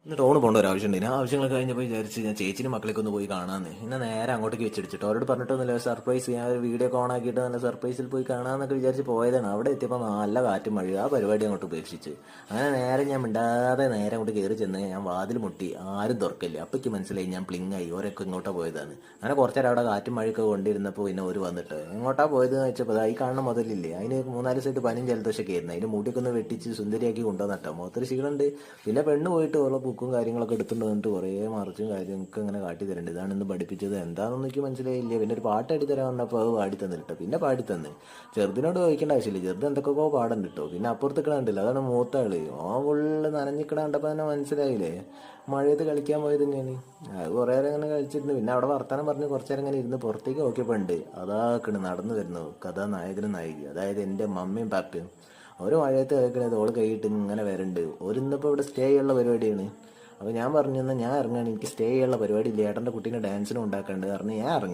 ഇന്ന് ടൗണ് പോകേണ്ട ഒരു ആവശ്യമുണ്ട്. ഞാൻ ആവശ്യങ്ങളൊക്കെ കഴിഞ്ഞപ്പോൾ വിചാരിച്ച് ഞാൻ ചേച്ചിനും മക്കളൊക്കെ ഒന്ന് പോയി കാണാമെന്ന്. പിന്നെ നേരെ അങ്ങോട്ടേക്ക് വെച്ചടിച്ചിട്ട് അവരോട് പറഞ്ഞിട്ടൊന്നുമില്ല, സർപ്രൈസ് ഞാൻ ഒരു വീഡിയോ ഒക്കെ ഓൺ ആക്കിയിട്ട് നല്ല സർപ്രൈസിൽ പോയി കാണാമെന്നൊക്കെ വിചാരിച്ച് പോയതാണ്. അവിടെ എത്തിയപ്പോൾ നല്ല കാറ്റും മഴയും, ആ പരിപാടി അങ്ങോട്ട് ഉപേക്ഷിച്ച് അങ്ങനെ നേരെ ഞാൻ മിണ്ടാതെ നേരെ അങ്ങോട്ട് കയറി ചെന്ന് ഞാൻ വാതിൽ മുട്ടി, ആരും തുറക്കില്ല. അപ്പോഴേക്ക് മനസ്സിലായി ഞാൻ പ്ലിങ്ങായി, ഓരൊക്കെ ഇങ്ങോട്ടാ പോയതാണ്. അങ്ങനെ കുറച്ച് നേരം അവിടെ കാറ്റും മഴയൊക്കെ കൊണ്ടിരുന്നപ്പോൾ പിന്നെ ഒരു വന്നിട്ട് എങ്ങോട്ടാ പോയത് എന്ന് വെച്ചപ്പോൾ ഈ കാണുന്ന മുതലില്ലേ, അതിന് 3-4 ദിവസമായിട്ട് പനിയും ജലദോഷമൊക്കെ ആയിരുന്നു. അതിന് മുടിയൊക്കെ ഒന്ന് വെട്ടിച്ച് സുന്ദരിയാക്കി കൊണ്ടുവന്നിട്ടോ, മൊത്തത്തിൽ ക്ഷീണമുണ്ട്. പിന്നെ പെണ്ണ് പോയിട്ട് ഓരോ ബുക്കും കാര്യങ്ങളൊക്കെ എടുത്തുകൊണ്ട് വന്നിട്ട് കുറേ മറിച്ചും കാര്യങ്ങളൊക്കെ ഇങ്ങനെ കാട്ടി തരുന്നുണ്ട്. ഇതാണ് ഇന്ന് പഠിപ്പിച്ചത്, എന്താണെന്ന് എനിക്ക് മനസ്സിലായില്ല. പിന്നെ ഒരു പാട്ട് അടി തരാൻ വന്നപ്പോൾ അത് പാടി തന്നിട്ടോ, പിന്നെ പാടി തന്ന്. ചെറുതിനോട് ചോദിക്കേണ്ട ആവശ്യമില്ല, ചെറുത് എന്തൊക്കെയോ പാടുണ്ട് കേട്ടോ. പിന്നെ അപ്പുറത്ത് കിടാണ്ടില്ല, അതാണ് മൂത്ത ആള്. ഓ ഫുള്ള് നനഞ്ഞിക്കണ കണ്ടപ്പോൾ തന്നെ മനസ്സിലായില്ലേ, മഴയത്ത് കളിക്കാൻ പോയത് തന്നെയാണ്. അത് കുറേ നേരം ഇങ്ങനെ കളിച്ചിരുന്നു. പിന്നെ അവിടെ വർത്താനം പറഞ്ഞ് കുറച്ച് നേരം ഇങ്ങനെ ഇരുന്ന് പുറത്തേക്ക് നോക്കിയപ്പോൾ ഉണ്ട് അതാക്കണ് നടന്നു വരുന്നു കഥാനായകനും നായിക, അതായത് എൻ്റെ മമ്മിയും പാപ്പയും. ഒരു മഴയത്ത് കേൾക്കണത് ഓള് കൈയിട്ട് ഇങ്ങനെ വരുന്നുണ്ട്. ഒരു ഇന്നിപ്പോൾ ഇവിടെ സ്റ്റേ ചെയ്യാനുള്ള പരിപാടിയാണ്. അപ്പോൾ ഞാൻ പറഞ്ഞു, എന്നാൽ ഞാൻ ഇറങ്ങുകയാണ്, എനിക്ക് സ്റ്റേ ചെയ്യാനുള്ള പരിപാടി ഇല്ല, ഏട്ടൻ്റെ കുട്ടീനെ ഡാൻസിനും ഉണ്ടാക്കാണ്ട് പറഞ്ഞ് ഞാൻ ഇറങ്ങി.